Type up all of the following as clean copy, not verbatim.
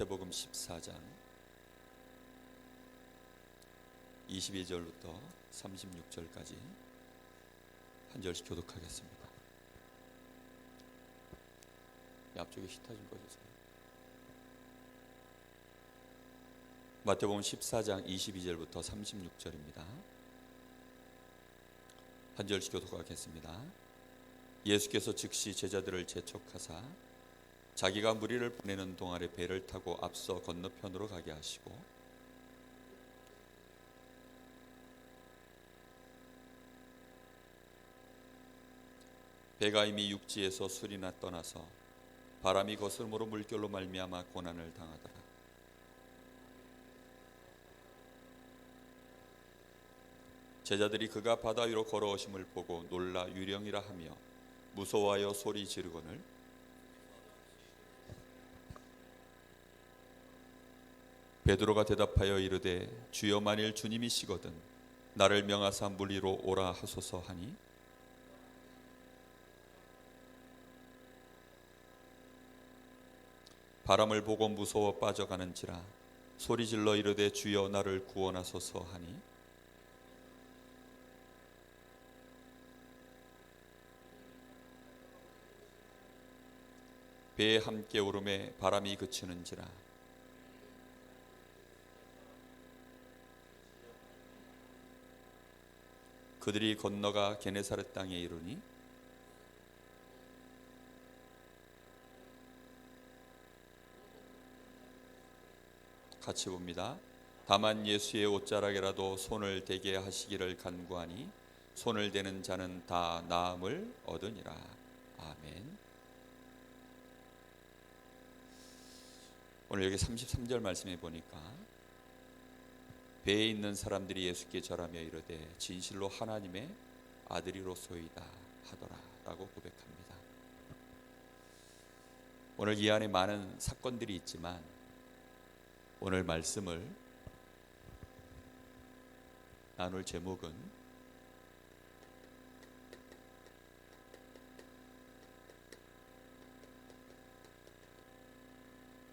마태복음 14장 22절부터 36절까지 한 절씩 교독하겠습니다. 앞쪽에 히터 좀 꺼주세요. 마태복음 14장 22절부터 36절입니다. 한 절씩 교독하겠습니다. 예수께서 즉시 제자들을 재촉하사 자기가 무리를 보내는 동안에 배를 타고 앞서 건너편으로 가게 하시고 배가 이미 육지에서 술이나 떠나서 바람이 거스름으로 물결로 말미암아 고난을 당하더라. 제자들이 그가 바다 위로 걸어오심을 보고 놀라 유령이라 하며 무서워하여 소리 지르거늘 베드로가 대답하여 이르되 주여 만일 주님이시거든 나를 명하사 물 위로 오라 하소서 하니 바람을 보고 무서워 빠져가는지라 소리질러 이르되 주여 나를 구원하소서 하니 배에 함께 오름에 바람이 그치는지라 그들이 건너가 게네사렛 땅에 이르니 같이 봅니다. 다만 예수의 옷자락에라도 손을 대게 하시기를 간구하니 손을 대는 자는 다 나음을 얻으니라. 아멘. 오늘 여기 33절 말씀해 보니까 배에 있는 사람들이 예수께 절하며 이르되 진실로 하나님의 아들이로소이다 하더라 라고 고백합니다. 오늘 이 안에 많은 사건들이 있지만 오늘 말씀을 나눌 제목은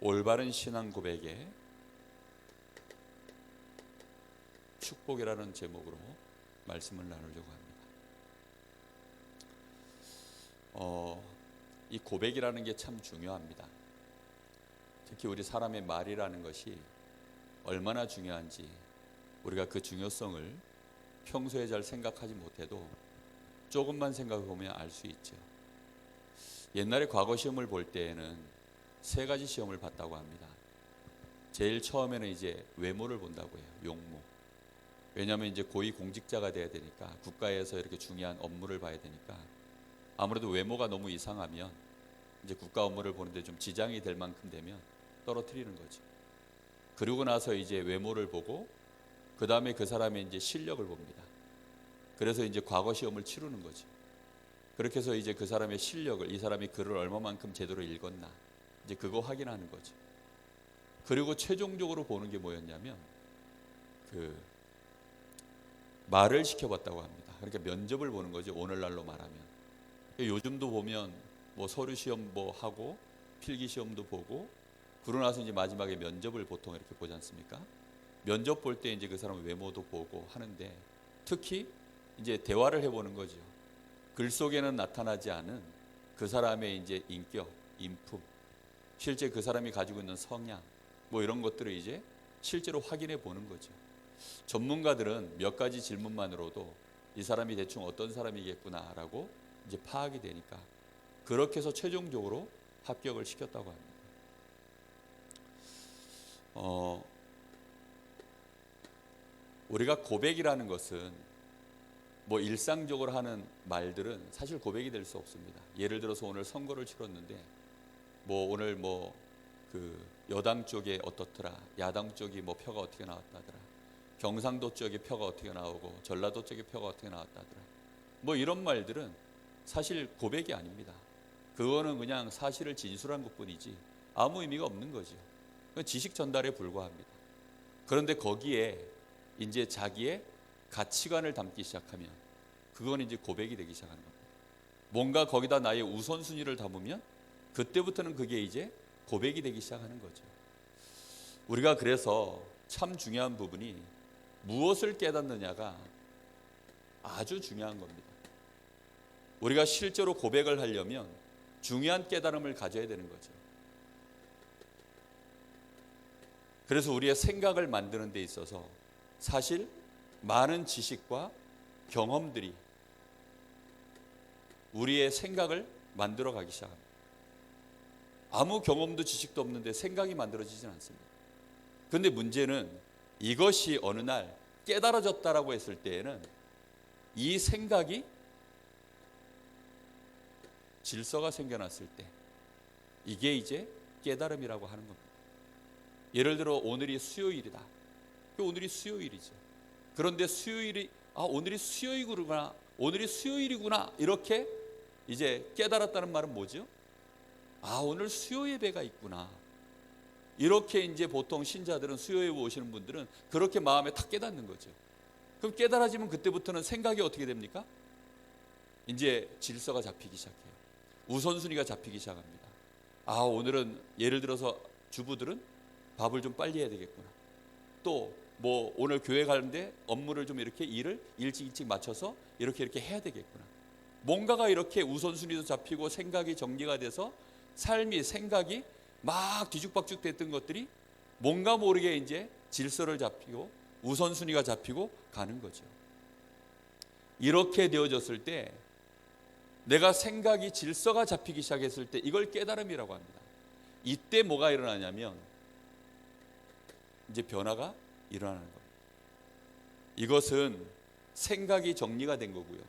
올바른 신앙 고백의 축복이라는 제목으로 말씀을 나누려고 합니다. 이 고백이라는 게 참 중요합니다. 특히 우리 사람의 말이라는 것이 얼마나 중요한지 우리가 그 중요성을 평소에 잘 생각하지 못해도 조금만 생각해 보면 알 수 있죠. 옛날에 과거 시험을 볼 때에는 세 가지 시험을 봤다고 합니다. 제일 처음에는 이제 외모를 본다고 해요. 용모. 왜냐하면 이제 고위 공직자가 돼야 되니까 국가에서 이렇게 중요한 업무를 봐야 되니까 아무래도 외모가 너무 이상하면 이제 국가 업무를 보는데 좀 지장이 될 만큼 되면 떨어뜨리는 거죠. 그러고 나서 이제 외모를 보고 그 다음에 그 사람의 이제 실력을 봅니다. 그래서 이제 과거 시험을 치르는 거죠. 그렇게 해서 이제 그 사람의 실력을 이 사람이 글을 얼마만큼 제대로 읽었나 이제 그거 확인하는 거죠. 그리고 최종적으로 보는 게 뭐였냐면 그 말을 시켜봤다고 합니다. 그러니까 면접을 보는 거죠. 오늘날로 말하면 요즘도 보면 뭐 서류 시험 뭐 하고 필기 시험도 보고 그러고 나서 이제 마지막에 면접을 보통 이렇게 보지 않습니까? 면접 볼 때 이제 그 사람 외모도 보고 하는데 특히 이제 대화를 해보는 거죠. 글 속에는 나타나지 않은 그 사람의 이제 인격, 인품, 실제 그 사람이 가지고 있는 성향, 뭐 이런 것들을 이제 실제로 확인해 보는 거죠. 전문가들은 몇 가지 질문만으로도 이 사람이 대충 어떤 사람이겠구나라고 이제 파악이 되니까 그렇게 해서 최종적으로 합격을 시켰다고 합니다. 우리가 고백이라는 것은 뭐 일상적으로 하는 말들은 사실 고백이 될 수 없습니다. 예를 들어서 오늘 선거를 치렀는데 뭐 오늘 뭐 그 여당 쪽에 어떻더라, 야당 쪽이 뭐 표가 어떻게 나왔다더라, 경상도 쪽에 표가 어떻게 나오고 전라도 쪽에 표가 어떻게 나왔다더라, 뭐 이런 말들은 사실 고백이 아닙니다. 그거는 그냥 사실을 진술한 것뿐이지 아무 의미가 없는 거죠. 지식 전달에 불과합니다. 그런데 거기에 이제 자기의 가치관을 담기 시작하면 그건 이제 고백이 되기 시작하는 겁니다. 뭔가 거기다 나의 우선순위를 담으면 그때부터는 그게 이제 고백이 되기 시작하는 거죠. 우리가 그래서 참 중요한 부분이 무엇을 깨닫느냐가 아주 중요한 겁니다. 우리가 실제로 고백을 하려면 중요한 깨달음을 가져야 되는 거죠. 그래서 우리의 생각을 만드는 데 있어서 사실 많은 지식과 경험들이 우리의 생각을 만들어 가기 시작합니다. 아무 경험도 지식도 없는데 생각이 만들어지진 않습니다. 그런데 문제는 이것이 어느 날 깨달아졌다라고 했을 때에는 이 생각이 질서가 생겨났을 때 이게 이제 깨달음이라고 하는 겁니다. 예를 들어 오늘이 수요일이다. 오늘이 수요일이죠. 그런데 수요일이 오늘이 수요일이구나. 오늘이 수요일이구나. 이렇게 이제 깨달았다는 말은 뭐죠? 오늘 수요 예배가 있구나. 이렇게 이제 보통 신자들은 수요 예배 오시는 분들은 그렇게 마음에 탁 깨닫는 거죠. 그럼 깨달아지면 그때부터는 생각이 어떻게 됩니까? 이제 질서가 잡히기 시작해요. 우선순위가 잡히기 시작합니다. 오늘은 예를 들어서 주부들은 밥을 좀 빨리 해야 되겠구나. 또 뭐 오늘 교회 가는데 업무를 좀 이렇게 일을 일찍 맞춰서 이렇게 해야 되겠구나. 뭔가가 이렇게 우선순위도 잡히고 생각이 정리가 돼서 삶이 생각이 막 뒤죽박죽 됐던 것들이 뭔가 모르게 이제 질서를 잡히고 우선순위가 잡히고 가는 거죠. 이렇게 되어졌을 때 내가 생각이 질서가 잡히기 시작했을 때 이걸 깨달음이라고 합니다. 이때 뭐가 일어나냐면 이제 변화가 일어나는 겁니다. 이것은 생각이 정리가 된 거고요.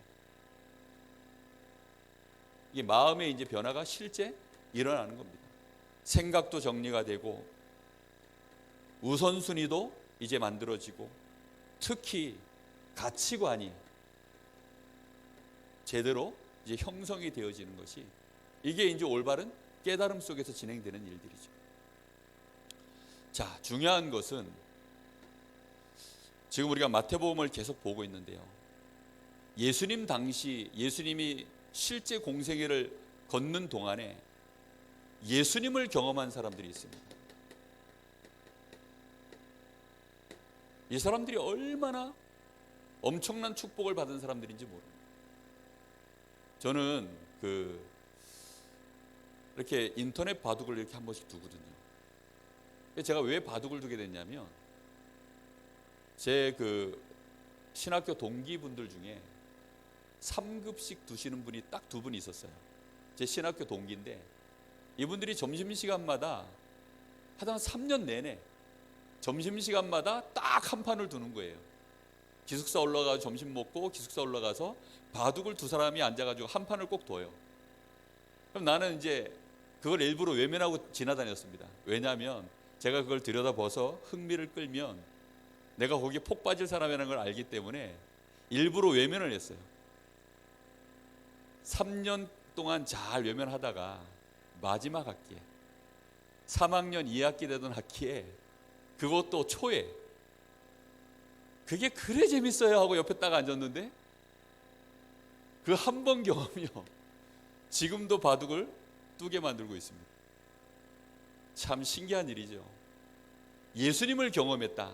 이게 마음의 이제 변화가 실제 일어나는 겁니다. 생각도 정리가 되고 우선순위도 이제 만들어지고 특히 가치관이 제대로 이제 형성이 되어지는 것이 이게 이제 올바른 깨달음 속에서 진행되는 일들이죠. 자, 중요한 것은 지금 우리가 마태복음을 계속 보고 있는데요. 예수님 당시 예수님이 실제 공생애를 걷는 동안에 예수님을 경험한 사람들이 있습니다. 이 사람들이 얼마나 엄청난 축복을 받은 사람들인지 모릅니다. 저는 이렇게 인터넷 바둑을 이렇게 한 번씩 두거든요. 제가 왜 바둑을 두게 됐냐면 제 신학교 동기분들 중에 3급씩 두시는 분이 딱 두 분 있었어요. 제 신학교 동기인데 이분들이 점심시간마다 하여튼 3년 내내 점심시간마다 딱 한 판을 두는 거예요. 기숙사 올라가서 점심 먹고 기숙사 올라가서 바둑을 두 사람이 앉아가지고 한 판을 꼭 둬요. 그럼 나는 이제 그걸 일부러 외면하고 지나다녔습니다. 왜냐하면 제가 그걸 들여다봐서 흥미를 끌면 내가 거기에 폭 빠질 사람이라는 걸 알기 때문에 일부러 외면을 했어요. 3년 동안 잘 외면하다가 마지막 학기에 3학년 2학기 되던 학기에 그것도 초에 그게 그래 재밌어요 하고 옆에 딱 앉았는데 그 한 번 경험이요 지금도 바둑을 두게 만들고 있습니다. 참 신기한 일이죠. 예수님을 경험했다.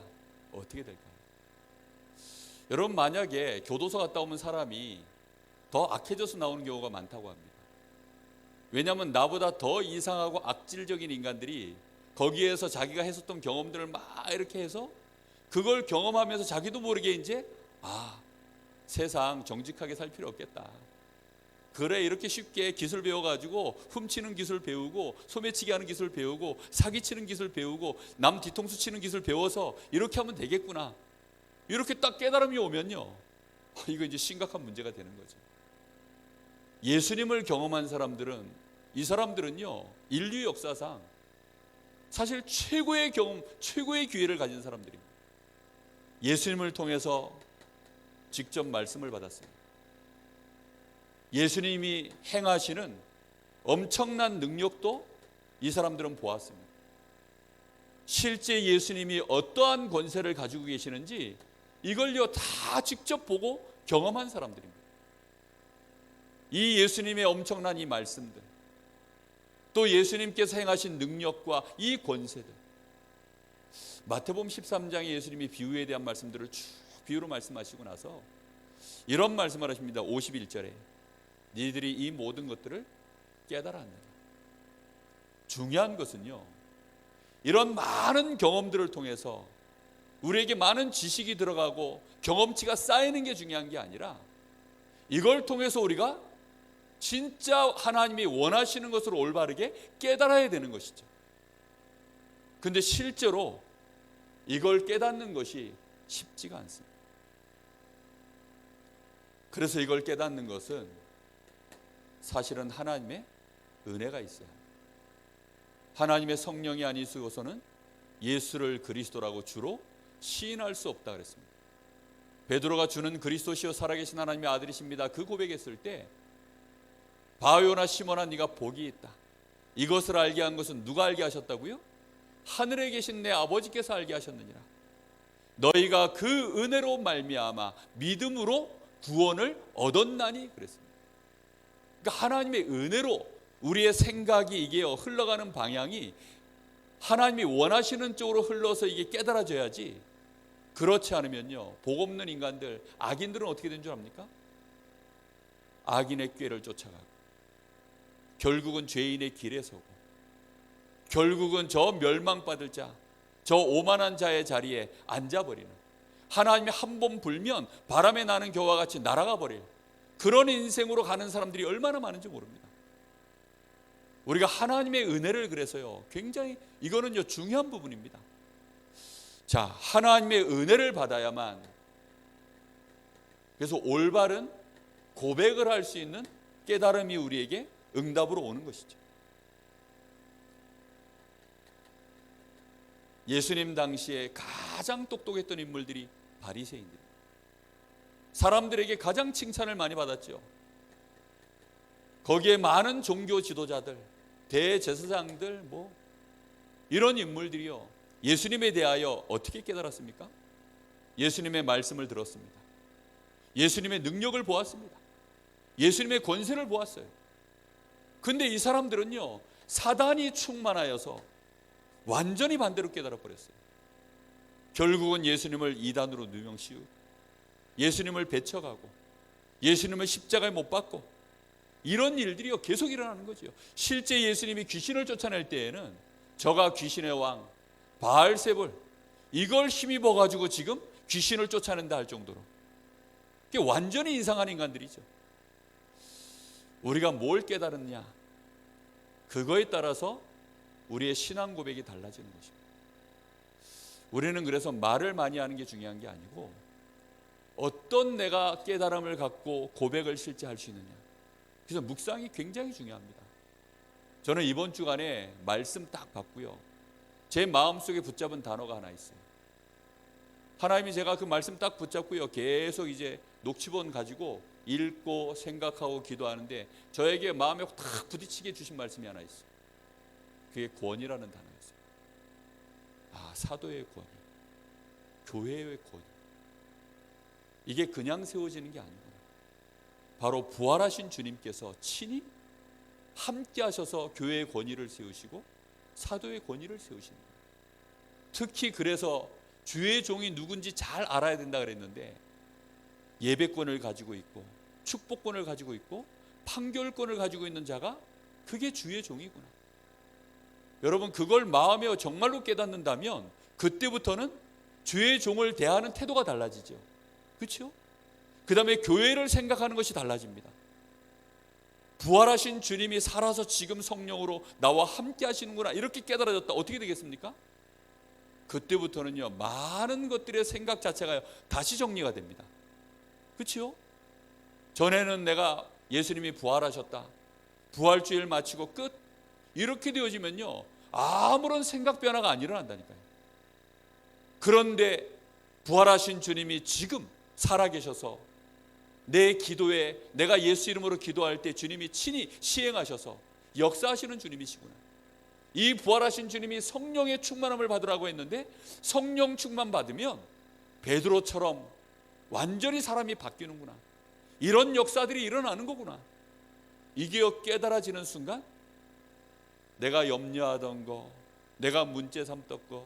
어떻게 될까요? 여러분 만약에 교도소 갔다 오면 사람이 더 악해져서 나오는 경우가 많다고 합니다. 왜냐하면 나보다 더 이상하고 악질적인 인간들이 거기에서 자기가 했었던 경험들을 막 이렇게 해서 그걸 경험하면서 자기도 모르게 이제 세상 정직하게 살 필요 없겠다. 그래 이렇게 쉽게 기술 배워가지고 훔치는 기술 배우고 소매치기 하는 기술 배우고 사기치는 기술 배우고 남 뒤통수 치는 기술 배워서 이렇게 하면 되겠구나. 이렇게 딱 깨달음이 오면요 이거 이제 심각한 문제가 되는 거죠. 예수님을 경험한 사람들은 이 사람들은요 인류 역사상 사실 최고의 경험, 최고의 기회를 가진 사람들입니다. 예수님을 통해서 직접 말씀을 받았습니다. 예수님이 행하시는 엄청난 능력도 이 사람들은 보았습니다. 실제 예수님이 어떠한 권세를 가지고 계시는지 이걸요 다 직접 보고 경험한 사람들입니다. 이 예수님의 엄청난 이 말씀들, 또 예수님께서 행하신 능력과 이 권세들, 마태복음 13장에 예수님이 비유에 대한 말씀들을 쭉 비유로 말씀하시고 나서 이런 말씀을 하십니다. 51절에 너희들이 이 모든 것들을 깨달았느냐. 중요한 것은요, 이런 많은 경험들을 통해서 우리에게 많은 지식이 들어가고 경험치가 쌓이는 게 중요한 게 아니라 이걸 통해서 우리가 진짜 하나님이 원하시는 것을 올바르게 깨달아야 되는 것이죠. 근데 실제로 이걸 깨닫는 것이 쉽지가 않습니다. 그래서 이걸 깨닫는 것은 사실은 하나님의 은혜가 있어야 합니다. 하나님의 성령이 아니시고서는 예수를 그리스도라고 주로 시인할 수 없다 그랬습니다. 베드로가 주는 그리스도시요 살아계신 하나님의 아들이십니다, 그 고백했을 때 바요나 시몬아 네가 복이 있다. 이것을 알게 한 것은 누가 알게 하셨다고요? 하늘에 계신 내 아버지께서 알게 하셨느니라. 너희가 그 은혜로 말미암아 믿음으로 구원을 얻었나니 그랬습니다. 그러니까 하나님의 은혜로 우리의 생각이 이게 흘러가는 방향이 하나님이 원하시는 쪽으로 흘러서 이게 깨달아져야지, 그렇지 않으면요, 복 없는 인간들, 악인들은 어떻게 된 줄 압니까? 악인의 꾀를 쫓아가고 결국은 죄인의 길에 서고 결국은 저 멸망받을 자, 저 오만한 자의 자리에 앉아버리는, 하나님이 한 번 불면 바람에 나는 겨와 같이 날아가 버릴 그런 인생으로 가는 사람들이 얼마나 많은지 모릅니다. 우리가 하나님의 은혜를, 그래서요, 굉장히 이거는요 중요한 부분입니다. 자, 하나님의 은혜를 받아야만, 그래서 올바른 고백을 할 수 있는 깨달음이 우리에게 응답으로 오는 것이죠. 예수님 당시에 가장 똑똑했던 인물들이 바리새인들입니다. 사람들에게 가장 칭찬을 많이 받았죠. 거기에 많은 종교 지도자들, 대제사장들, 이런 인물들이요, 예수님에 대하여 어떻게 깨달았습니까? 예수님의 말씀을 들었습니다. 예수님의 능력을 보았습니다. 예수님의 권세를 보았어요. 근데 이 사람들은요, 사단이 충만하여서 완전히 반대로 깨달아 버렸어요. 결국은 예수님을 이단으로 누명씌우고 예수님을 배척하고 예수님을 십자가에 못 박고 이런 일들이요 계속 일어나는 거죠. 실제 예수님이 귀신을 쫓아낼 때에는 저가 귀신의 왕 바알세불, 이걸 힘입어 가지고 지금 귀신을 쫓아낸다 할 정도로 이게 완전히 이상한 인간들이죠. 우리가 뭘 깨달았냐, 그거에 따라서 우리의 신앙 고백이 달라지는 것입니다. 우리는 그래서 말을 많이 하는 게 중요한 게 아니고 어떤 내가 깨달음을 갖고 고백을 실제 할 수 있느냐, 그래서 묵상이 굉장히 중요합니다. 저는 이번 주간에 말씀 딱 받고요, 제 마음속에 붙잡은 단어가 하나 있어요. 하나님이, 제가 그 말씀 딱 붙잡고요, 계속 이제 녹취본 가지고 읽고 생각하고 기도하는데 저에게 마음에 딱 부딪히게 주신 말씀이 하나 있어요. 그게 구원이라는 단어였어요. 아, 사도의 구원, 교회의 구원, 이게 그냥 세워지는 게 아니구나. 바로 부활하신 주님께서 친히 함께 하셔서 교회의 권위를 세우시고 사도의 권위를 세우시는 거예요. 특히 그래서 주의 종이 누군지 잘 알아야 된다 그랬는데, 예배권을 가지고 있고 축복권을 가지고 있고 판결권을 가지고 있는 자가 그게 주의 종이구나. 여러분, 그걸 마음에 정말로 깨닫는다면 그때부터는 주의 종을 대하는 태도가 달라지죠. 그렇죠? 그 다음에 교회를 생각하는 것이 달라집니다. 부활하신 주님이 살아서 지금 성령으로 나와 함께 하시는구나, 이렇게 깨달아졌다. 어떻게 되겠습니까? 그때부터는요, 많은 것들의 생각 자체가 다시 정리가 됩니다. 그렇죠? 전에는 내가 예수님이 부활하셨다, 부활주일 마치고 끝, 이렇게 되어지면요 아무런 생각 변화가 안 일어난다니까요. 그런데 부활하신 주님이 지금 살아계셔서 내 기도에, 내가 예수 이름으로 기도할 때 주님이 친히 시행하셔서 역사하시는 주님이시구나. 이 부활하신 주님이 성령의 충만함을 받으라고 했는데 성령 충만 받으면 베드로처럼 완전히 사람이 바뀌는구나, 이런 역사들이 일어나는 거구나. 이게 깨달아지는 순간 내가 염려하던 거, 내가 문제 삼던 거,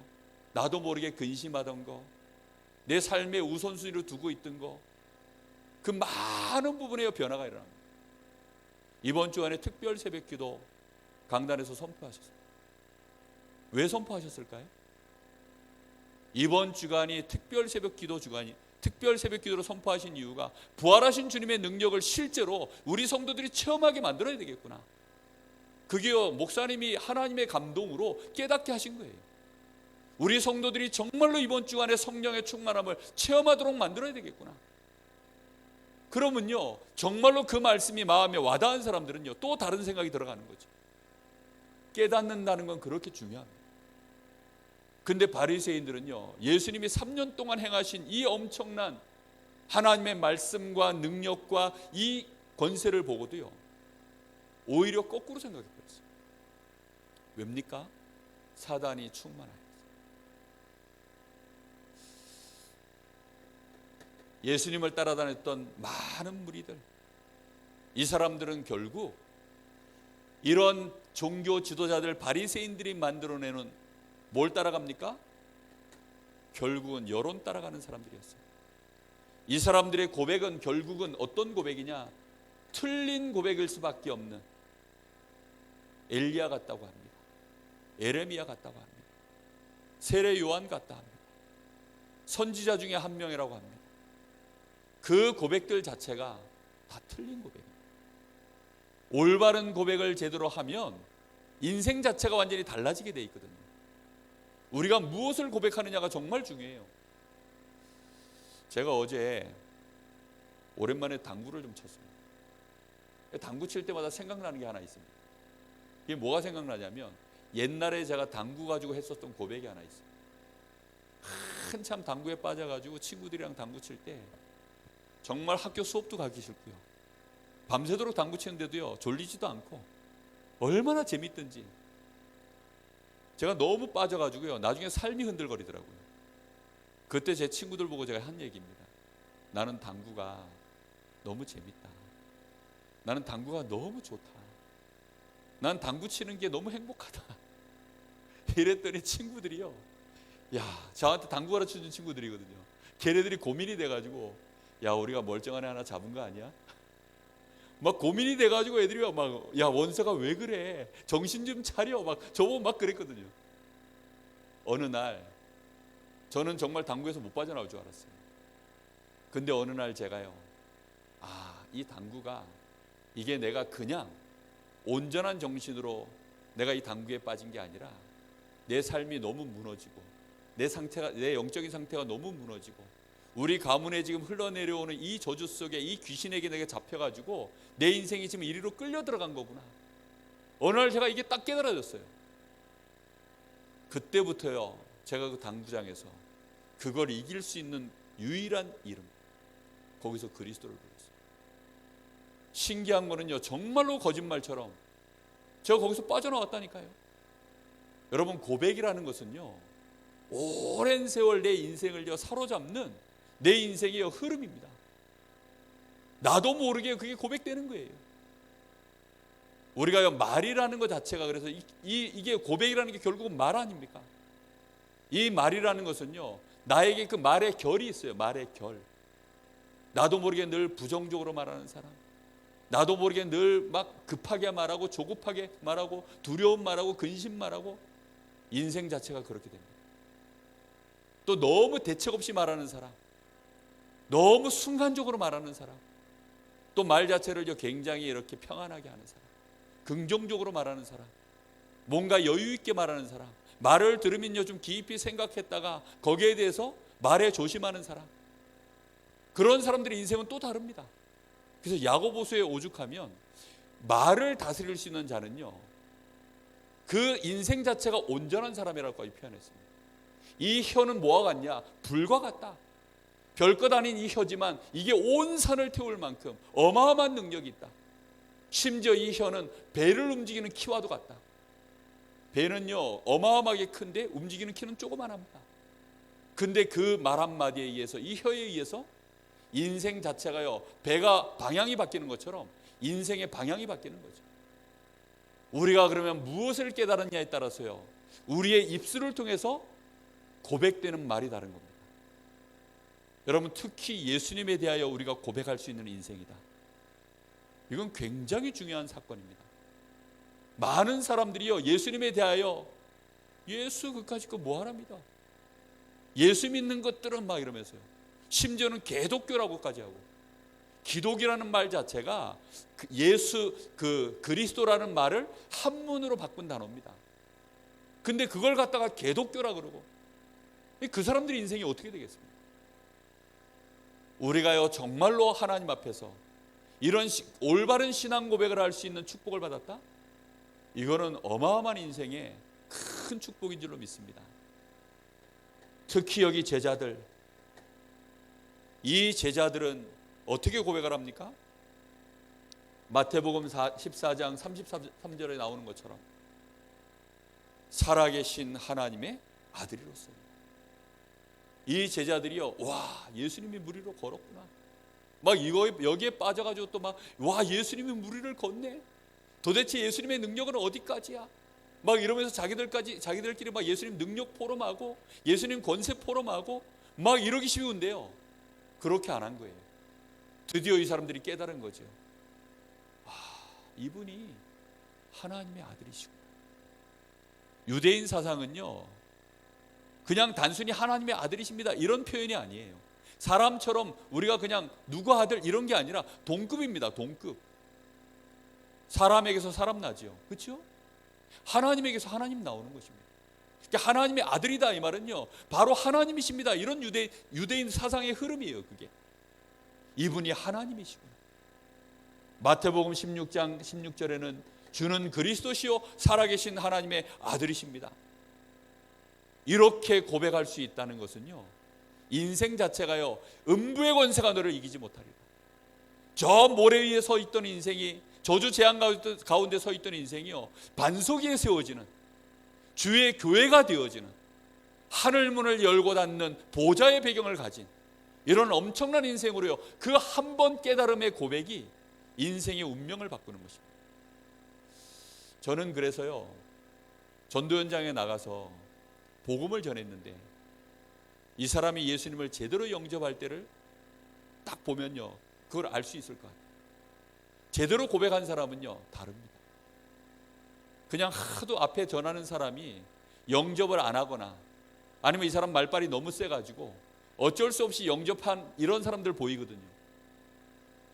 나도 모르게 근심하던 거, 내 삶의 우선순위로 두고 있던 거, 그 많은 부분에 변화가 일어납니다. 이번 주간에 특별 새벽기도 강단에서 선포하셨어요. 왜 선포하셨을까요? 이번 주간이 특별 새벽기도 주간이 특별 새벽기도로 선포하신 이유가 부활하신 주님의 능력을 실제로 우리 성도들이 체험하게 만들어야 되겠구나. 그게요, 목사님이 하나님의 감동으로 깨닫게 하신 거예요. 우리 성도들이 정말로 이번 주간에 성령의 충만함을 체험하도록 만들어야 되겠구나. 그러면요, 정말로 그 말씀이 마음에 와닿은 사람들은요, 또 다른 생각이 들어가는 거죠. 깨닫는다는 건 그렇게 중요합니다. 근데 바리새인들은요, 예수님이 3년 동안 행하신 이 엄청난 하나님의 말씀과 능력과 이 권세를 보고도요, 오히려 거꾸로 생각해버렸어요. 왜입니까? 사단이 충만하여서. 예수님을 따라다녔던 많은 무리들, 이 사람들은 결국 이런 종교 지도자들 바리새인들이 만들어내는 뭘 따라갑니까? 결국은 여론 따라가는 사람들이었어요. 이 사람들의 고백은 결국은 어떤 고백이냐? 틀린 고백일 수밖에 없는 엘리야 같다고 합니다. 에레미야 같다고 합니다. 세례 요한 같다 합니다. 선지자 중에 한 명이라고 합니다. 그 고백들 자체가 다 틀린 고백입니다. 올바른 고백을 제대로 하면 인생 자체가 완전히 달라지게 돼 있거든요. 우리가 무엇을 고백하느냐가 정말 중요해요. 제가 어제 오랜만에 당구를 좀 쳤습니다. 당구 칠 때마다 생각나는 게 하나 있습니다. 이게 뭐가 생각나냐면 옛날에 제가 당구 가지고 했었던 고백이 하나 있어요. 한참 당구에 빠져가지고 친구들이랑 당구 칠 때 정말 학교 수업도 가기 싫고요, 밤새도록 당구 치는데도요 졸리지도 않고 얼마나 재밌든지 제가 너무 빠져가지고요 나중에 삶이 흔들거리더라고요. 그때 제 친구들 보고 제가 한 얘기입니다. 나는 당구가 너무 재밌다. 나는 당구가 너무 좋다. 난 당구 치는 게 너무 행복하다. 이랬더니 친구들이요, 야, 저한테 당구 가르쳐준 친구들이거든요. 걔네들이 고민이 돼가지고, 야, 우리가 멀쩡한 애 하나 잡은 거 아니야? 막 고민이 돼가지고 애들이 막, 야, 원서가 왜 그래? 정신 좀 차려. 막 저보고 막 그랬거든요. 어느 날 저는 정말 당구에서 못 빠져나올 줄 알았어요. 근데 어느 날 제가요, 이 당구가 이게 내가 그냥 온전한 정신으로 내가 이 당구에 빠진 게 아니라 내 삶이 너무 무너지고 내 영적인 상태가 너무 무너지고 우리 가문에 지금 흘러내려오는 이 저주 속에 이 귀신에게 내가 잡혀가지고 내 인생이 지금 이리로 끌려 들어간 거구나. 어느 날 제가 이게 딱 깨달아졌어요. 그때부터요, 제가 그 당구장에서 그걸 이길 수 있는 유일한 이름, 거기서 그리스도를 불렀어요. 신기한 거는요, 정말로 거짓말처럼 제가 거기서 빠져나왔다니까요. 여러분, 고백이라는 것은요, 오랜 세월 내 인생을 사로잡는 내 인생의 흐름입니다. 나도 모르게 그게 고백되는 거예요. 우리가 말이라는 것 자체가, 그래서 이게 고백이라는 게 결국은 말 아닙니까? 이 말이라는 것은요, 나에게 그 말의 결이 있어요. 말의 결. 나도 모르게 늘 부정적으로 말하는 사람, 나도 모르게 늘 막 급하게 말하고 조급하게 말하고 두려움 말하고 근심 말하고, 인생 자체가 그렇게 됩니다. 또 너무 대책 없이 말하는 사람, 너무 순간적으로 말하는 사람, 또 말 자체를 굉장히 이렇게 평안하게 하는 사람, 긍정적으로 말하는 사람, 뭔가 여유 있게 말하는 사람, 말을 들으면요 좀 깊이 생각했다가 거기에 대해서 말에 조심하는 사람, 그런 사람들의 인생은 또 다릅니다. 그래서 야고보서에 오죽하면 말을 다스릴 수 있는 자는요, 그 인생 자체가 온전한 사람이라고 표현했습니다. 이 혀는 뭐와 같냐? 불과 같다. 별것 아닌 이 혀지만 이게 온 산을 태울 만큼 어마어마한 능력이 있다. 심지어 이 혀는 배를 움직이는 키와도 같다. 배는요 어마어마하게 큰데 움직이는 키는 조그만합니다. 근데 그 말 한마디에 의해서, 이 혀에 의해서 인생 자체가요, 배가 방향이 바뀌는 것처럼 인생의 방향이 바뀌는 거죠. 우리가 그러면 무엇을 깨달았냐에 따라서요, 우리의 입술을 통해서 고백되는 말이 다른 겁니다. 여러분, 특히 예수님에 대하여 우리가 고백할 수 있는 인생이다. 이건 굉장히 중요한 사건입니다. 많은 사람들이요, 예수님에 대하여 예수 그까짓 거 뭐하랍니다. 예수 믿는 것들은 막 이러면서요. 심지어는 개독교라고까지 하고, 기독이라는 말 자체가 예수 그리스도라는 말을 한문으로 바꾼 단어입니다. 근데 그걸 갖다가 개독교라 그러고, 그 사람들의 인생이 어떻게 되겠습니까? 우리가요 정말로 하나님 앞에서 이런 올바른 신앙 고백을 할 수 있는 축복을 받았다? 이거는 어마어마한 인생의 큰 축복인 줄로 믿습니다. 특히 여기 제자들, 이 제자들은 어떻게 고백을 합니까? 마태복음 14장 33절에 나오는 것처럼 살아계신 하나님의 아들이로서. 이 제자들이요, 와, 예수님이 물 위로 걸었구나, 막 여기에 빠져가지고 또 막, 와, 예수님이 물 위를 걷네, 도대체 예수님의 능력은 어디까지야, 막 이러면서 자기들끼리 막 예수님 능력 포럼하고 예수님 권세 포럼하고 막 이러기 쉬운데요, 그렇게 안 한 거예요. 드디어 이 사람들이 깨달은 거죠. 이분이 하나님의 아들이시구나. 유대인 사상은요, 그냥 단순히 하나님의 아들이십니다 이런 표현이 아니에요. 사람처럼 우리가 그냥 누구 아들 이런 게 아니라 동급입니다. 동급. 사람에게서 사람 나지요, 그렇죠? 하나님에게서 하나님 나오는 것입니다. 그러니까 하나님의 아들이다 이 말은요, 바로 하나님이십니다 이런 유대인 사상의 흐름이에요. 그게 이분이 하나님이시구나. 마태복음 16장 16절에는 주는 그리스도시요 살아계신 하나님의 아들이십니다. 이렇게 고백할 수 있다는 것은요, 인생 자체가요 음부의 권세가 너를 이기지 못하리라. 저 모래 위에 서 있던 인생이, 저주 재앙 가운데 서 있던 인생이요, 반석 위에 세워지는 주의 교회가 되어지는, 하늘문을 열고 닫는 보좌의 배경을 가진 이런 엄청난 인생으로요, 그 한 번 깨달음의 고백이 인생의 운명을 바꾸는 것입니다. 저는 그래서요, 전도 현장에 나가서 복음을 전했는데 이 사람이 예수님을 제대로 영접할 때를 딱 보면요, 그걸 알 수 있을 것 같아요. 제대로 고백한 사람은요 다릅니다. 그냥 하도 앞에 전하는 사람이 영접을 안 하거나, 아니면 이 사람 말빨이 너무 세가지고 어쩔 수 없이 영접한 이런 사람들 보이거든요.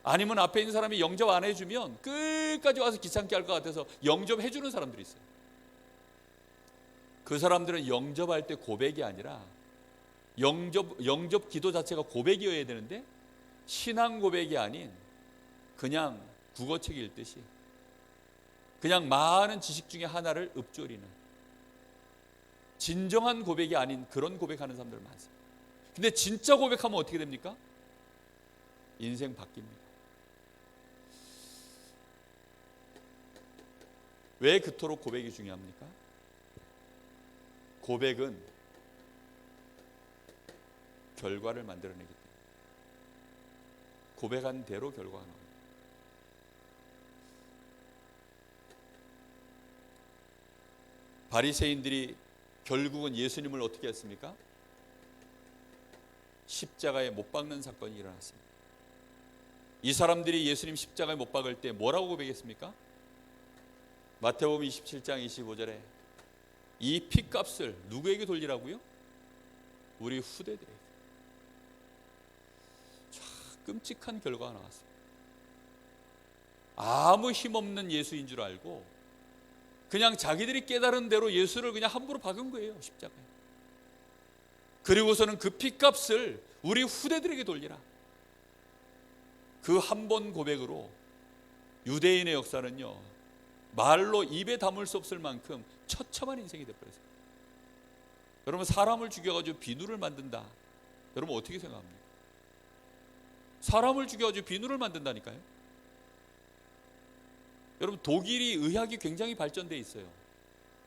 아니면 앞에 있는 사람이 영접 안 해주면 끝까지 와서 귀찮게 할 것 같아서 영접해주는 사람들이 있어요. 그 사람들은 영접할 때 고백이 아니라, 영접 기도 자체가 고백이어야 되는데 신앙 고백이 아닌 그냥 국어책 읽듯이 그냥 많은 지식 중에 하나를 읊조리는, 진정한 고백이 아닌 그런 고백하는 사람들 많습니다. 근데 진짜 고백하면 어떻게 됩니까? 인생 바뀝니다. 왜 그토록 고백이 중요합니까? 고백은 결과를 만들어내기 때문에 고백한 대로 결과가 나옵니다. 바리새인들이 결국은 예수님을 어떻게 했습니까? 십자가에 못 박는 사건이 일어났습니다. 이 사람들이 예수님 십자가에 못 박을 때 뭐라고 고백했습니까? 마태복음 27장 25절에 이 피값을 누구에게 돌리라고요? 우리 후대들에게. 끔찍한 결과가 나왔습니다. 아무 힘없는 예수인 줄 알고 그냥 자기들이 깨달은 대로 예수를 그냥 함부로 박은 거예요, 십자가에. 그리고서는 그 피값을 우리 후대들에게 돌리라. 그 한 번 고백으로 유대인의 역사는요, 말로 입에 담을 수 없을 만큼 처참한 인생이 되어버렸어요. 여러분, 사람을 죽여가지고 비누를 만든다, 여러분 어떻게 생각합니까? 사람을 죽여가지고 비누를 만든다니까요. 여러분, 독일이 의학이 굉장히 발전되어 있어요.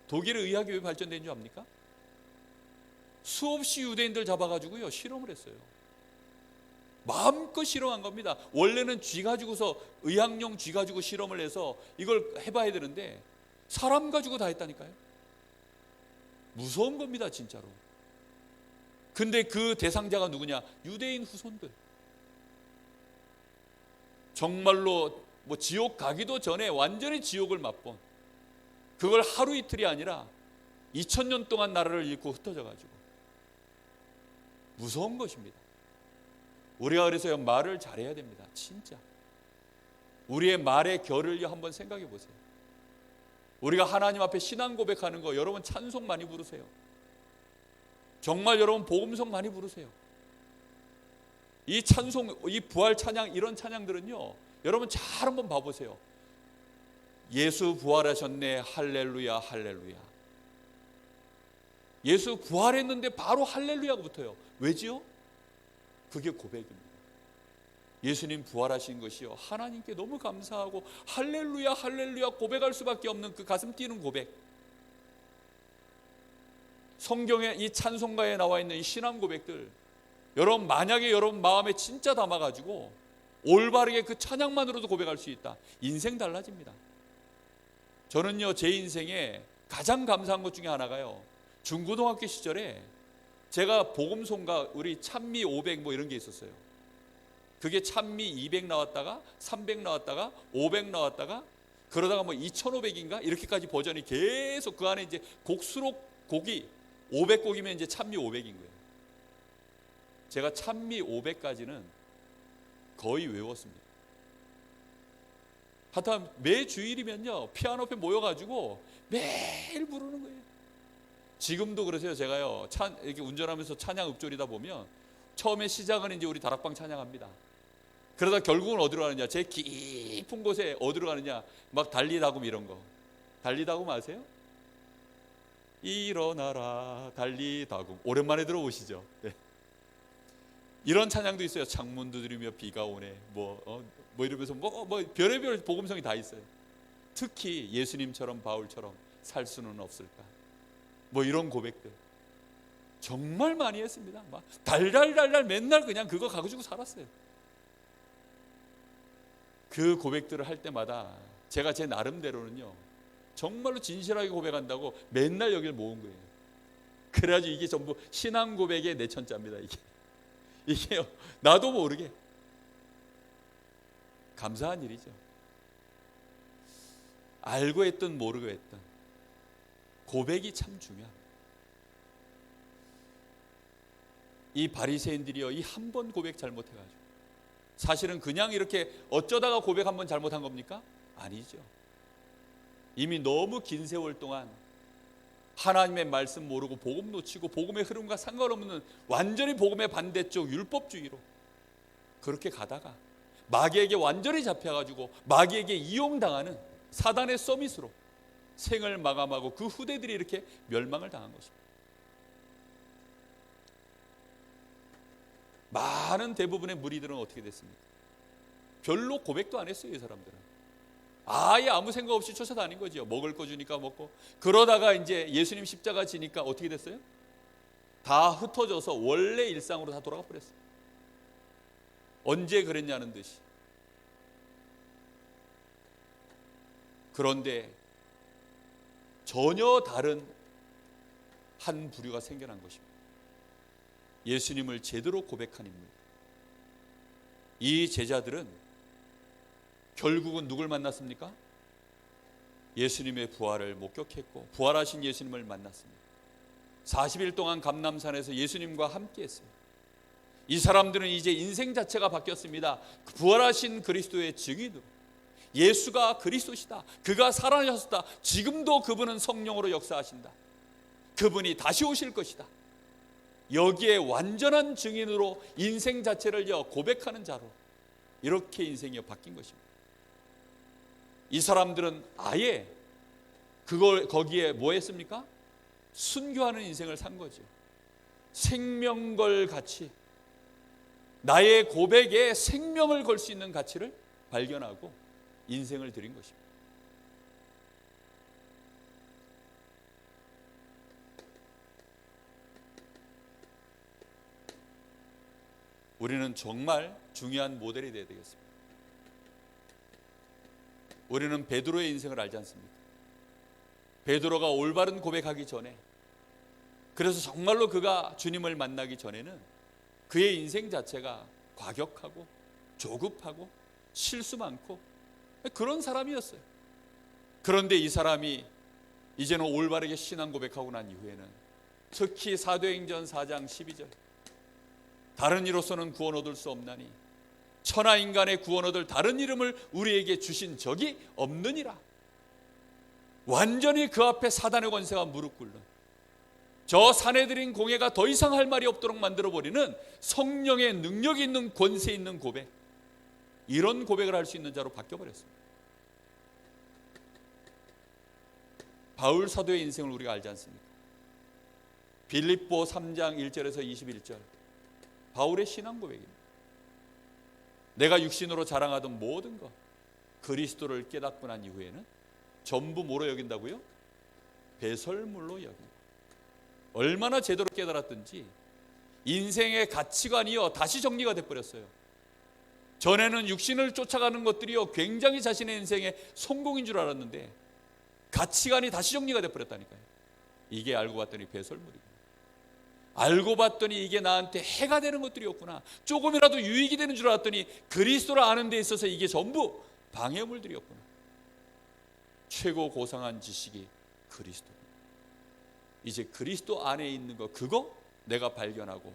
독일의 의학이 왜 발전된 줄 압니까? 수없이 유대인들 잡아가지고요 실험을 했어요. 마음껏 실험한 겁니다. 원래는 쥐 가지고서, 의학용 쥐 가지고 실험을 해서 이걸 해봐야 되는데 사람 가지고 다 했다니까요. 무서운 겁니다, 진짜로. 근데 그 대상자가 누구냐? 유대인 후손들. 정말로 뭐 지옥 가기도 전에 완전히 지옥을 맛본, 그걸 하루 이틀이 아니라 2000년 동안 나라를 잃고 흩어져 가지고 무서운 것입니다. 우리가 그래서 말을 잘해야 됩니다. 진짜 우리의 말의 결을 한번 생각해 보세요. 우리가 하나님 앞에 신앙 고백하는 거, 여러분 찬송 많이 부르세요. 정말 여러분 복음성 많이 부르세요. 이 찬송, 이 부활 찬양, 이런 찬양들은요, 여러분 잘 한번 봐보세요. 예수 부활하셨네, 할렐루야 할렐루야. 예수 부활했는데 바로 할렐루야가 붙어요. 왜지요? 그게 고백입니다. 예수님 부활하신 것이요, 하나님께 너무 감사하고 할렐루야 할렐루야 고백할 수밖에 없는 그 가슴 뛰는 고백. 성경에 이 찬송가에 나와 있는 이 신앙 고백들, 여러분 만약에 여러분 마음에 진짜 담아가지고 올바르게 그 찬양만으로도 고백할 수 있다, 인생 달라집니다. 저는요, 제 인생에 가장 감사한 것 중에 하나가요, 중고등학교 시절에 제가 복음송가, 우리 찬미 500 뭐 이런 게 있었어요. 그게 찬미 200 나왔다가 300 나왔다가 500 나왔다가 그러다가 뭐 2500인가 이렇게까지 버전이 계속, 그 안에 이제 곡수록 곡이 500곡이면 이제 찬미 500인 거예요. 제가 찬미 500까지는 거의 외웠습니다. 하여튼 매 주일이면요, 피아노 앞에 모여가지고 매일 부르는 거예요. 지금도 그러세요. 제가요, 이렇게 운전하면서 찬양 읊조리다 보면 처음에 시작은 이제 우리 다락방 찬양합니다. 그러다 결국은 어디로 가느냐, 제 깊은 곳에 어디로 가느냐, 막 달리다금 이런 거. 달리다금 아세요? 일어나라 달리다금, 오랜만에 들어보시죠? 네. 이런 찬양도 있어요. 창문 두드리며 비가 오네, 뭐 이러면서 뭐 별의별 복음성이 다 있어요. 특히 예수님처럼 바울처럼 살 수는 없을까, 뭐 이런 고백들 정말 많이 했습니다. 막 달달달달 맨날 그냥 그거 가지고 살았어요. 그 고백들을 할 때마다 제가 제 나름대로는요, 정말로 진실하게 고백한다고 맨날 여기를 모은 거예요. 그래가지고 이게 전부 신앙 고백의 내천자입니다. 이게요, 나도 모르게 감사한 일이죠. 알고 했든 모르고 했든 고백이 참 중요합니다. 이 바리새인들이요, 이 한 번 고백 잘못해가지고, 사실은 그냥 이렇게 어쩌다가 고백 한 번 잘못한 겁니까? 아니죠. 이미 너무 긴 세월 동안 하나님의 말씀 모르고 복음 놓치고 복음의 흐름과 상관없는 완전히 복음의 반대쪽 율법주의로 그렇게 가다가 마귀에게 완전히 잡혀가지고 마귀에게 이용당하는 사단의 서밋으로 생을 마감하고 그 후대들이 이렇게 멸망을 당한 것입니다. 많은 대부분의 무리들은 어떻게 됐습니까? 별로 고백도 안 했어요. 이 사람들은 아예 아무 생각 없이 쫓아다닌 거죠. 먹을 거 주니까 먹고. 그러다가 이제 예수님 십자가 지니까 어떻게 됐어요? 다 흩어져서 원래 일상으로 다 돌아가 버렸어요. 언제 그랬냐는 듯이. 그런데 전혀 다른 한 부류가 생겨난 것입니다. 예수님을 제대로 고백한 인물. 이 제자들은 결국은 누굴 만났습니까? 예수님의 부활을 목격했고 부활하신 예수님을 만났습니다. 40일 동안 감람산에서 예수님과 함께 했어요. 이 사람들은 이제 인생 자체가 바뀌었습니다. 부활하신 그리스도의 증인으로, 예수가 그리스도시다, 그가 살아나셨다, 지금도 그분은 성령으로 역사하신다, 그분이 다시 오실 것이다, 여기에 완전한 증인으로 인생 자체를 고백하는 자로 이렇게 인생이 바뀐 것입니다. 이 사람들은 아예 거기에 뭐 했습니까? 순교하는 인생을 산 거죠. 생명 걸 가치, 나의 고백에 생명을 걸 수 있는 가치를 발견하고 인생을 드린 것입니다. 우리는 정말 중요한 모델이 되어야 되겠습니다. 우리는 베드로의 인생을 알지 않습니까? 베드로가 올바른 고백하기 전에 그래서 정말로 그가 주님을 만나기 전에는 그의 인생 자체가 과격하고 조급하고 실수 많고 그런 사람이었어요. 그런데 이 사람이 이제는 올바르게 신앙 고백하고 난 이후에는 특히 사도행전 4장 12절 다른 이로서는 구원 얻을 수 없나니 천하 인간의 구원 얻을 다른 이름을 우리에게 주신 적이 없느니라. 완전히 그 앞에 사단의 권세가 무릎 꿇는, 저 사내들인 공회가 더 이상 할 말이 없도록 만들어버리는 성령의 능력이 있는, 권세 있는 고백, 이런 고백을 할 수 있는 자로 바뀌어버렸습니다. 바울 사도의 인생을 우리가 알지 않습니까? 빌립보 3장 1절에서 21절 바울의 신앙 고백입니다. 내가 육신으로 자랑하던 모든 것 그리스도를 깨닫고 난 이후에는 전부 뭐로 여긴다고요? 배설물로 여긴다. 얼마나 제대로 깨달았든지 인생의 가치관이요 다시 정리가 돼버렸어요. 전에는 육신을 쫓아가는 것들이요 굉장히 자신의 인생의 성공인 줄 알았는데 가치관이 다시 정리가 돼버렸다니까요. 이게 알고 봤더니 배설물이구나. 알고 봤더니 이게 나한테 해가 되는 것들이었구나. 조금이라도 유익이 되는 줄 알았더니 그리스도를 아는 데 있어서 이게 전부 방해물들이었구나. 최고 고상한 지식이 그리스도. 이제 그리스도 안에 있는 거, 그거 내가 발견하고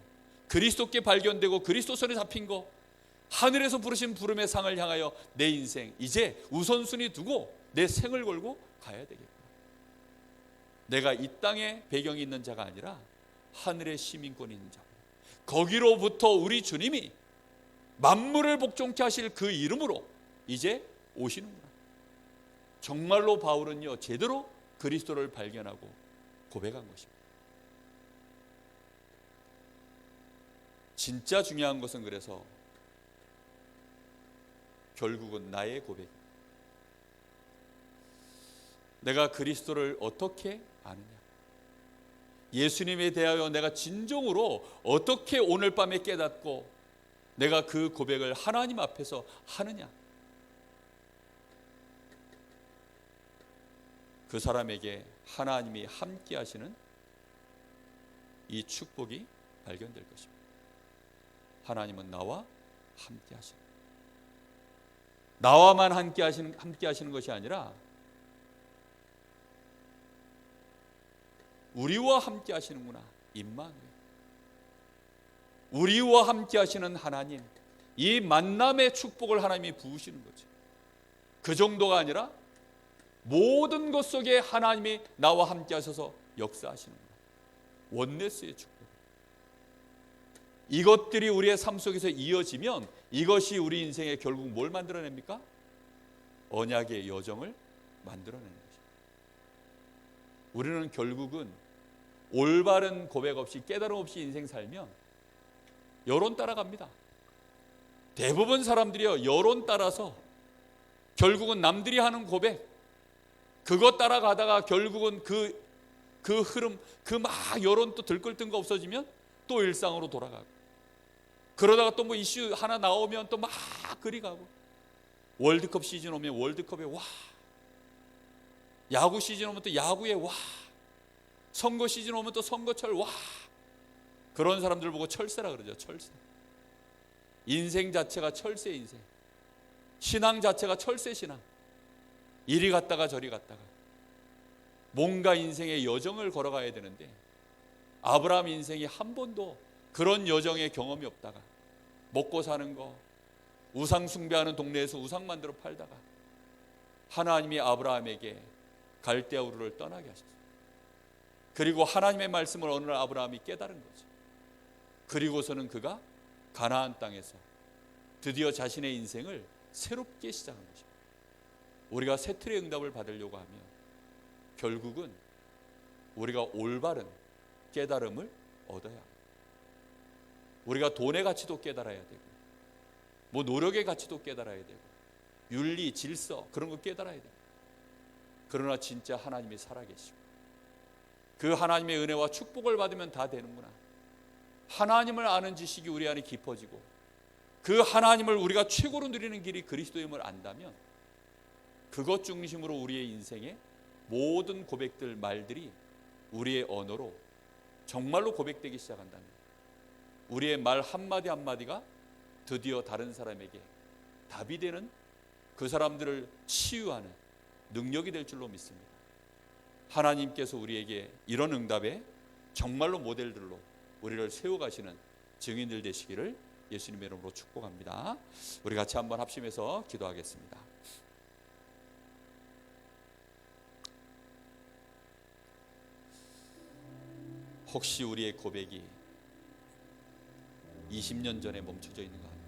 그리스도께 발견되고 그리스도 손에 잡힌 거, 하늘에서 부르신 부름의 상을 향하여 내 인생 이제 우선순위 두고 내 생을 걸고 가야 되겠구나. 내가 이 땅에 배경이 있는 자가 아니라 하늘의 시민권이 있는 자, 거기로부터 우리 주님이 만물을 복종케 하실 그 이름으로 이제 오시는구나. 정말로 바울은요 제대로 그리스도를 발견하고 고백한 것입니다. 진짜 중요한 것은 그래서 결국은 나의 고백입니다. 내가 그리스도를 어떻게 아느냐, 예수님에 대하여 내가 진정으로 어떻게 오늘 밤에 깨닫고 내가 그 고백을 하나님 앞에서 하느냐, 그 사람에게 하나님이 함께 하시는 이 축복이 발견될 것입니다. 하나님은 나와 함께 하시는, 나와만 함께 하시는 것이 아니라 우리와 함께 하시는구나. 임마누엘, 우리와 함께 하시는 하나님, 이 만남의 축복을 하나님이 부으시는 거죠. 그 정도가 아니라 모든 것 속에 하나님이 나와 함께 하셔서 역사하시는구나. 원네스의 축복. 이것들이 우리의 삶 속에서 이어지면 이것이 우리 인생에 결국 뭘 만들어냅니까? 언약의 여정을 만들어내는 것입니다. 우리는 결국은 올바른 고백 없이, 깨달음 없이 인생 살면 여론 따라갑니다. 대부분 사람들이요 여론 따라서 결국은 남들이 하는 고백 그거 따라가다가 결국은 그 흐름, 그 막 여론 또 들끓 거 없어지면 또 일상으로 돌아가고, 그러다가 또 뭐 이슈 하나 나오면 또 막 그리 가고, 월드컵 시즌 오면 월드컵에 와, 야구 시즌 오면 또 야구에 와, 선거 시즌 오면 또 선거철 와. 그런 사람들 보고 철새라 그러죠. 철새. 인생 자체가 철새 인생, 신앙 자체가 철새 신앙. 이리 갔다가 저리 갔다가 뭔가 인생의 여정을 걸어가야 되는데 아브라함 인생이 한 번도 그런 여정의 경험이 없다가 먹고 사는 거, 우상 숭배하는 동네에서 우상 만들어 팔다가 하나님이 아브라함에게 갈대아 우르를 떠나게 하셨어요. 그리고 하나님의 말씀을 어느 날 아브라함이 깨달은 거죠. 그리고서는 그가 가나안 땅에서 드디어 자신의 인생을 새롭게 시작한 것입니다. 우리가 새 틀의 응답을 받으려고 하면 결국은 우리가 올바른 깨달음을 얻어야 합니다. 우리가 돈의 가치도 깨달아야 되고, 뭐 노력의 가치도 깨달아야 되고, 윤리, 질서 그런 거 깨달아야 돼요. 그러나 진짜 하나님이 살아계시고 그 하나님의 은혜와 축복을 받으면 다 되는구나. 하나님을 아는 지식이 우리 안에 깊어지고 그 하나님을 우리가 최고로 누리는 길이 그리스도임을 안다면 그것 중심으로 우리의 인생의 모든 고백들, 말들이 우리의 언어로 정말로 고백되기 시작한다면 우리의 말 한마디 한마디가 드디어 다른 사람에게 답이 되는, 그 사람들을 치유하는 능력이 될 줄로 믿습니다. 하나님께서 우리에게 이런 응답에 정말로 모델들로 우리를 세워가시는 증인들 되시기를 예수님의 이름으로 축복합니다. 우리 같이 한번 합심해서 기도하겠습니다. 혹시 우리의 고백이 20년 전에 멈춰져 있는 거 아닙니까?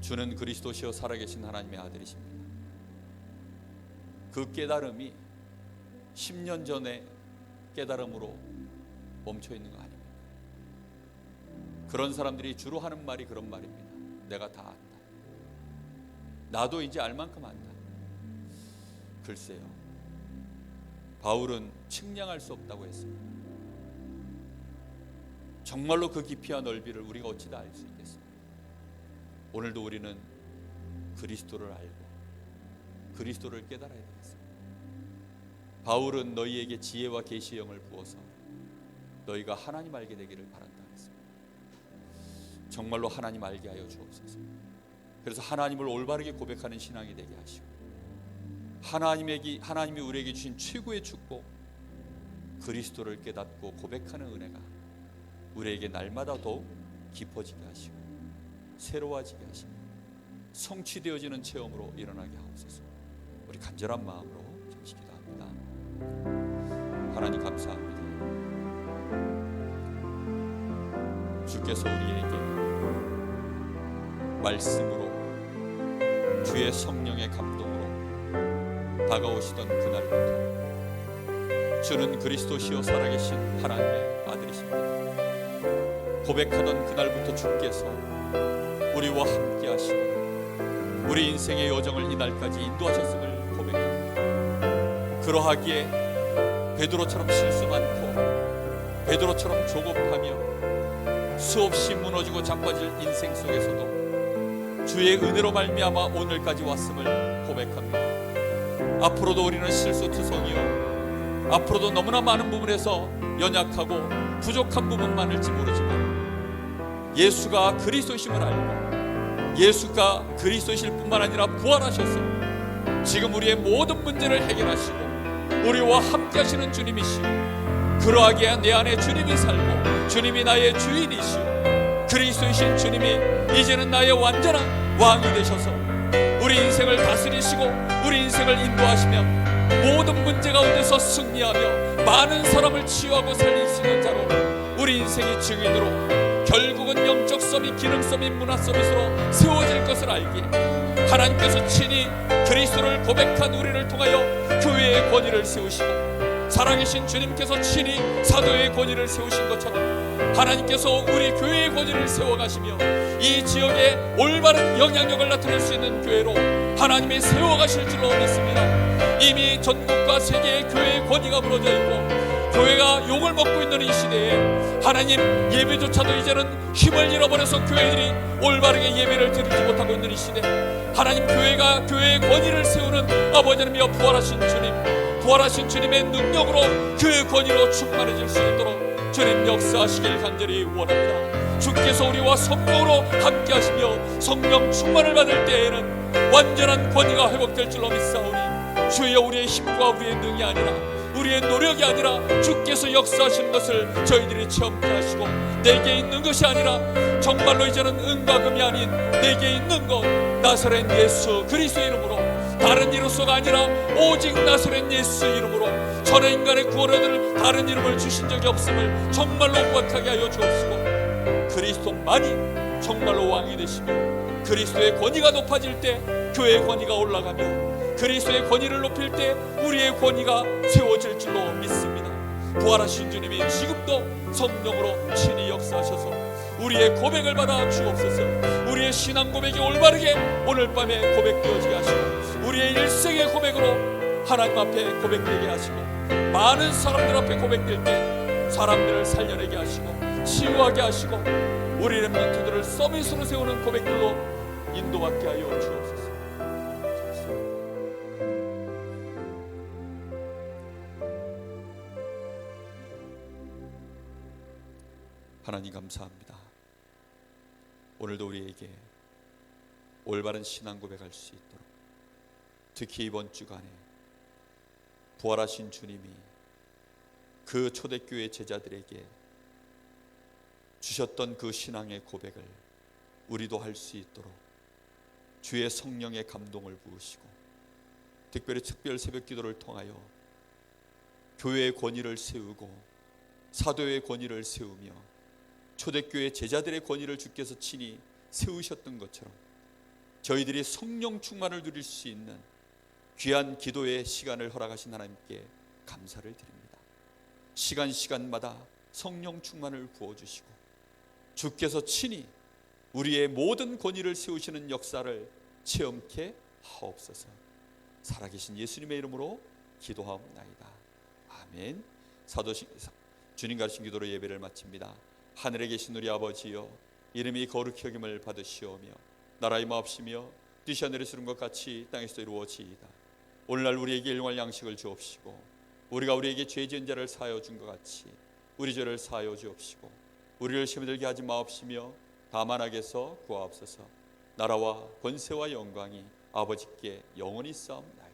주는 그리스도시요 살아계신 하나님의 아들이십니다. 그 깨달음이 10년 전에 깨달음으로 멈춰 있는 거 아닙니까? 그런 사람들이 주로 하는 말이 그런 말입니다. 내가 다 안다. 나도 이제 알 만큼 안다. 글쎄요, 바울은 측량할 수 없다고 했습니다. 정말로 그 깊이와 넓이를 우리가 어찌다 알 수 있겠습니까? 오늘도 우리는 그리스도를 알고 그리스도를 깨달아야 되겠습니다. 바울은 너희에게 지혜와 계시의 영을 부어서 너희가 하나님 알게 되기를 바란다 했습니다. 정말로 하나님 알게 하여 주옵소서. 그래서 하나님을 올바르게 고백하는 신앙이 되게 하시고, 하나님이 우리에게 주신 최고의 축복 그리스도를 깨닫고 고백하는 은혜가 우리에게 날마다 더욱 깊어지게 하시고 새로워지게 하시고 성취되어지는 체험으로 일어나게 하옵소서. 우리 간절한 마음으로 잠시 기도합니다. 하나님 감사합니다. 주께서 우리에게 말씀으로 주의 성령의 감동으로 다가오시던 그날부터 주는 그리스도시요 살아계신 하나님의 아들이십니다. 고백하던 그날부터 주께서 우리와 함께 하시고 우리 인생의 여정을 이날까지 인도하셨음을 고백합니다. 그러하기에 베드로처럼 실수 많고 베드로처럼 조급하며 수없이 무너지고 자빠질 인생 속에서도 주의 은혜로 말미암아 오늘까지 왔음을 고백합니다. 앞으로도 우리는 실수투성이요, 앞으로도 너무나 많은 부분에서 연약하고 부족한 부분 많을지 모르지만 예수가 그리스도이심을 알고 예수가 그리스도이실 뿐만 아니라 부활하셔서 지금 우리의 모든 문제를 해결하시고 우리와 함께 하시는 주님이시오. 그러하기에 내 안에 주님이 살고 주님이 나의 주인이시오. 그리스도이신 주님이 이제는 나의 완전한 왕이 되셔서 우리 인생을 다스리시고 우리 인생을 인도하시며 모든 문제 가운데서 승리하며 많은 사람을 치유하고 살릴 수 있는 자로 우리 인생이 증인으로 결국은 영적 서밋, 기능 서밋, 문화 서밋으로 세워질 것을 알기에 하나님께서 친히 그리스도를 고백한 우리를 통하여 교회의 권위를 세우시고 살아계신 주님께서 친히 사도의 권위를 세우신 것처럼 하나님께서 우리 교회의 권위를 세워가시며 이 지역에 올바른 영향력을 나타낼 수 있는 교회로 하나님이 세워가실 줄로 믿습니다. 이미 전국과 세계의 교회의 권위가 무너져 있고 교회가 욕을 먹고 있는 이 시대에 하나님 예배조차도 이제는 힘을 잃어버려서 교회들이 올바르게 예배를 드리지 못하고 있는 이 시대, 하나님 교회가 교회의 권위를 세우는 아버지 하나님이여 부활하신 주님의 능력으로 그 권위로 충만해질 수 있도록 주님 역사하시길 간절히 원합니다. 주께서 우리와 성령으로 함께 하시며 성령 충만을 받을 때에는 완전한 권위가 회복될 줄로 믿사오니 주여 우리의 힘과 우리의 능이 아니라 우리의 노력이 아니라 주께서 역사하시는 것을 저희들이 체험케 하시고 내게 있는 것이 아니라 정말로 이제는 은과 금이 아닌 내게 있는 것 나사렛 예수 그리스도의 이름으로 다른 이름소가 아니라 오직 나사렛 예수 이름으로 전에 인간의 구원을 얻을 다른 이름을 주신 적이 없음을 정말로 고백하게 하여 주옵시고 그리스도만이 정말로 왕이 되시며 그리스도의 권위가 높아질 때 교회의 권위가 올라가며 그리스도의 권위를 높일 때 우리의 권위가 세워질 줄로 믿습니다. 부활하신 주님이 지금도 성령으로 친히 역사하셔서 우리의 고백을 받아 주옵소서. 우리의 신앙 고백이 올바르게 오늘 밤에 고백되어지게 하시고 우리의 일생의 고백으로 하나님 앞에 고백되게 하시고 많은 사람들 앞에 고백될 때 사람들을 살려내게 하시고 치유하게 하시고 우리 렘넌트들을 서밋으로 세우는 고백들로 인도받게 하여 주옵소서. 하나님 감사합니다. 오늘도 우리에게 올바른 신앙 고백할 수 있도록, 특히 이번 주간에 부활하신 주님이 그 초대교회 제자들에게 주셨던 그 신앙의 고백을 우리도 할 수 있도록 주의 성령의 감동을 부으시고, 특별히 특별 새벽 기도를 통하여 교회의 권위를 세우고 사도의 권위를 세우며 초대교회 제자들의 권위를 주께서 친히 세우셨던 것처럼 저희들이 성령 충만을 누릴 수 있는 귀한 기도의 시간을 허락하신 하나님께 감사를 드립니다. 시간마다 성령 충만을 부어주시고 주께서 친히 우리의 모든 권위를 세우시는 역사를 체험케 하옵소서. 살아계신 예수님의 이름으로 기도하옵나이다. 아멘. 주님 가르친 기도로 예배를 마칩니다. 하늘에 계신 우리 아버지여, 이름이 거룩히 여김을 받으시오며 나라의 마옵시며 뜻이 하늘에 이루는 것 같이 땅에서도 이루어지이다. 오늘날 우리에게 일용할 양식을 주옵시고, 우리가 우리에게 죄 지은 자를 사하여 준 것 같이 우리 죄를 사하여 주옵시고, 우리를 시험에 들게 하지 마옵시며 다만 악에서 구하옵소서. 나라와 권세와 영광이 아버지께 영원히 싸움나이다.